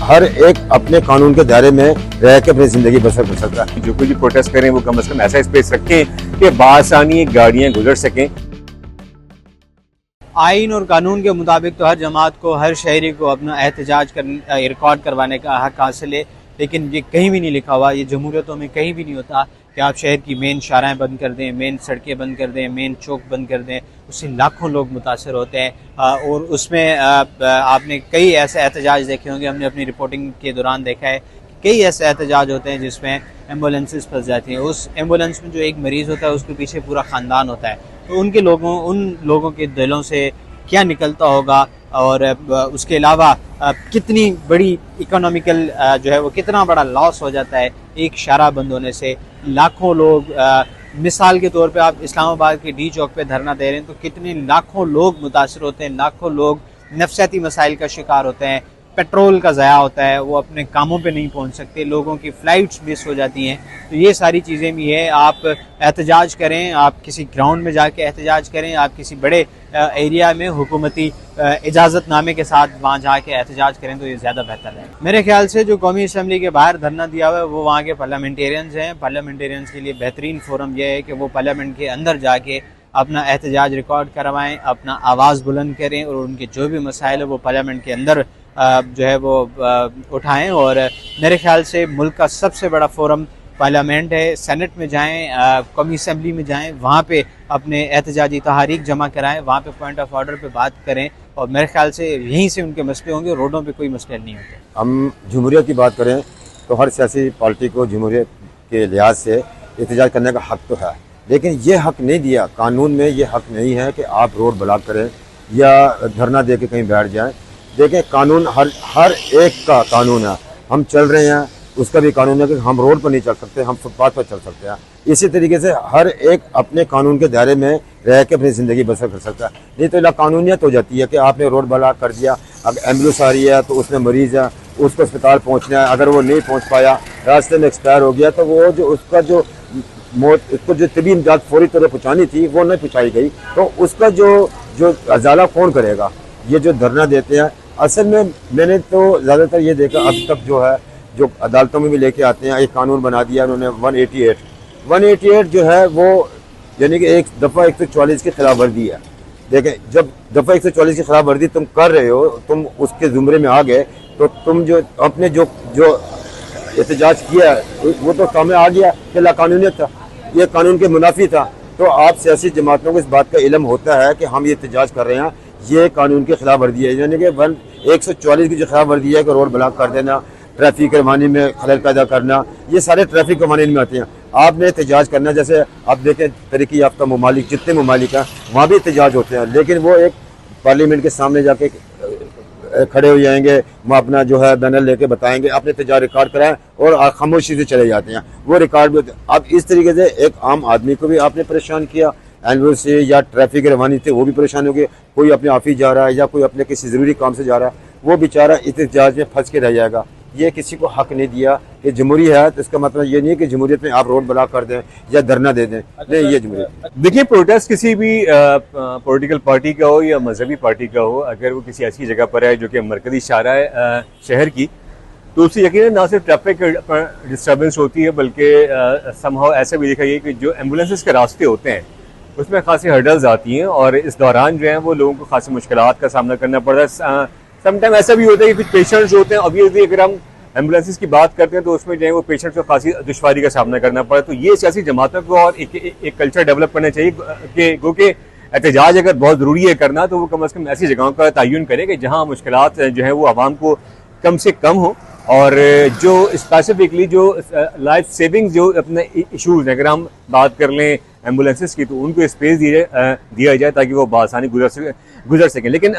हर एक अपने कानून के दायरे में रह के अपनी जिंदगी बसर कर सकता है। जो कुछ भी प्रोटेस्ट करें वो कम से कम ऐसा स्पेस रखें कि बासानी गाड़ियां गुजर सकें। आइन और कानून के मुताबिक तो हर जमात को, हर शहरी को अपना एहतजाज रिकॉर्ड करवाने का हक हासिल है, लेकिन ये कहीं भी नहीं लिखा हुआ, ये जमहूरियतों में कहीं भी नहीं होता कि आप शहर की मेन शाराएं बंद कर दें, मेन सड़कें बंद कर दें, मेन चौक बंद कर दें। उससे लाखों लोग मुतासर होते हैं और उसमें आपने कई ऐसे एहतजाज देखे होंगे, हमने अपनी रिपोर्टिंग के दौरान देखा है कि कई ऐसे एहतजाज होते हैं जिसमें एम्बुलेंसेस फंस जाती हैं। उस एम्बुलेंस में जो एक मरीज़ होता है उसके पीछे पूरा ख़ानदान होता है, तो उन लोगों के दिलों से क्या निकलता होगा और उसके अलावा कितनी बड़ी इकोनॉमिकल जो है वो कितना बड़ा लॉस हो जाता है एक शारा बंद होने से। लाखों लोग मिसाल के तौर पे आप इस्लामाबाद के डी चौक पे धरना दे रहे हैं तो कितने लाखों लोग मुतासर होते हैं, लाखों लोग नफसियाती मसाइल का शिकार होते हैं, पेट्रोल का ज़ाया होता है, वो अपने कामों पे नहीं पहुंच सकते, लोगों की फ़्लाइट्स मिस हो जाती हैं। तो ये सारी चीज़ें भी है। आप एहतजाज करें, आप किसी ग्राउंड में जाके एहतजाज करें, आप किसी बड़े एरिया में हुकूमती इजाज़तनामे के साथ वहाँ जाके एहतजाज करें तो ये ज़्यादा बेहतर है। मेरे ख्याल से जो कौमी असम्बली के बाहर धरना दिया हुआ है वो वहाँ के पार्लियामेंटेरियंस हैं। पार्लियामेंटेरियंस के लिए बेहतरीन फोरम यह है कि वो पार्लियामेंट के अंदर जाके अपना एहतजाज रिकॉर्ड करवाएँ, अपना आवाज़ बुलंद करें और उनके जो भी मसाइल है वो पार्लियामेंट के अंदर जो है वो उठाएं। और मेरे ख्याल से मुल्क का सबसे बड़ा फोरम पार्लियामेंट है। सेनेट में जाएं, कौमी असम्बली में जाएं, वहाँ पे अपने एहतजाजी तहरीक जमा कराएं, वहाँ पे पॉइंट ऑफ ऑर्डर पे बात करें और मेरे ख्याल से यहीं से उनके मसले होंगे, रोडों पे कोई मसले नहीं होते। हम जमहूरियत की बात करें तो हर सियासी पार्टी को जमहूरियत के लिहाज से एहतजाज करने का हक तो है, लेकिन ये हक नहीं दिया, कानून में ये हक नहीं है कि आप रोड ब्लॉक करें या धरना दे के कहीं बैठ जाएं। देखें, कानून हर एक का कानून है। हम चल रहे हैं उसका भी कानून है कि हम रोड पर नहीं चल सकते, हम फुटपाथ पर चल सकते हैं। इसी तरीके से हर एक अपने कानून के दायरे में रह के अपनी ज़िंदगी बसर कर सकता है। नहीं तो लाकानूनियत हो जाती है कि आपने रोड ब्लॉक कर दिया, अगर एम्बुलेंस आ रही है तो उसमें मरीज़ है, उसको अस्पताल पहुँचना है, अगर वो नहीं पहुँच पाया, रास्ते में एक्सपायर हो गया, तो वो जो उसका जो मौत, उसको जो तबी इमदाद फौरी तौर पर पहुँचानी थी वो नहीं पहुँचाई गई, तो उसका जो अजाला कौन करेगा। ये जो धरना देते हैं, असल में मैंने तो ज़्यादातर ये देखा अब तक जो है, जो अदालतों में भी लेके आते हैं, एक कानून बना दिया उन्होंने 188 जो है वो यानी कि एक दफ़ा 144 की खिलाफ वर्जी है। देखें, जब दफ़ा 144 की खिलाफ वर्जी तुम कर रहे हो, तुम उसके ज़ुमरे में आ गए, तो तुम जो अपने जो एहतजाज किया वो तो सामने आ गया कि लाकानूनियत था, ये कानून के मुनाफी था। तो आप सियासी जमातों को इस बात का इल्म होता है कि हम ये एहतजाज कर रहे हैं, ये कानून की खिलाफ वर्जी है, यानी कि 144 की जो खिलाफ वर्जी है कि रोड ब्लॉक कर देना, ट्रैफिक रवानी में खलल पैदा करना, ये सारे ट्रैफिक कवानीन में आते हैं। आपने एहतजाज करना, जैसे आप देखें तरक्की याफ्ता ममालिक जितने ममालिक हैं वहाँ भी एहतजाज होते हैं, लेकिन वो एक पार्लियामेंट के सामने जाके खड़े हो जाएंगे, वहाँ अपना जो है बैनर लेके बताएंगे, अपने एहतजाज रिकॉर्ड कराएं और खामोशी से चले जाते हैं, वो रिकॉर्ड भी होते हैं। अब इस तरीके से एक आम आदमी को भी आपने परेशान किया, एनवल से या ट्रैफिक रवानी थे वो भी परेशान हो गए, कोई अपने ऑफिस जा रहा है या कोई अपने किसी ज़रूरी काम से जा रहा है, वो बेचारा इस एहतजाज में फंस के रह जाएगा। ये किसी को हक नहीं दिया कि जमहूरी है, तो इसका मतलब ये नहीं है कि जमहूरियत में आप रोड ब्लॉक कर दें या धरना दे दें, नहीं, ये जमहूरियत। देखिए, प्रोटेस्ट किसी भी पॉलिटिकल पार्टी का हो या मजहबी पार्टी का हो, अगर वो किसी ऐसी जगह पर है जो कि मरकजी शारा है शहर की, तो उससे यकीनन ना सिर्फ ट्रैफिक पर डिस्टर्बेंस होती है, बल्कि समहाउ ऐसा भी देखा गया कि जो एम्बुलेंसेस के रास्ते होते हैं उसमें खासी हर्डल्स आती हैं और इस दौरान जो है वो लोगों को खासी मुश्किलात का सामना करना पड़ता है। समटाइम ऐसा भी होता है कि कुछ पेशेंट्स होते हैं, ऑब्वियसली अगर हम एम्बुलेंसेस की बात करते हैं तो उसमें जो है वो पेशेंट्स को खासी दुश्वारी का सामना करना पड़ा। तो ये सियासी जमातों को और एक कल्चर डेवलप करना चाहिए कि क्योंकि एहतजाज अगर बहुत ज़रूरी है करना, तो वो कम अज़ कम ऐसी जगहों का तयन करें कि जहाँ मुश्किलात जो है वो आवाम को कम से कम हो और जो स्पेसिफिकली जो लाइफ सेविंग जो अपने इशूज़ हैं, अगर हम बात कर लें एम्बुलेंसेस की, तो उनको स्पेस दिया जाए ताकि वो बआसानी गुजर सकें। लेकिन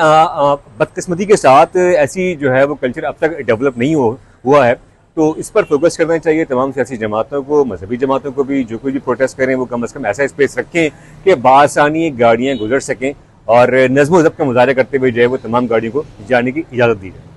बदकिस्मती के साथ ऐसी जो है वो कल्चर अब तक डेवलप नहीं हुआ है, तो इस पर फोकस करना चाहिए तमाम सियासी जमातों को, मजहबी जमातों को भी। जो कोई भी प्रोटेस्ट करें वो कम से कम ऐसा स्पेस रखें कि बआसानी गाड़ियाँ गुजर सकें और नज़्म व ज़ब्त का मुजाहरा करते हुए जो है वो तमाम गाड़ियों को जाने की इजाज़त दी जाए।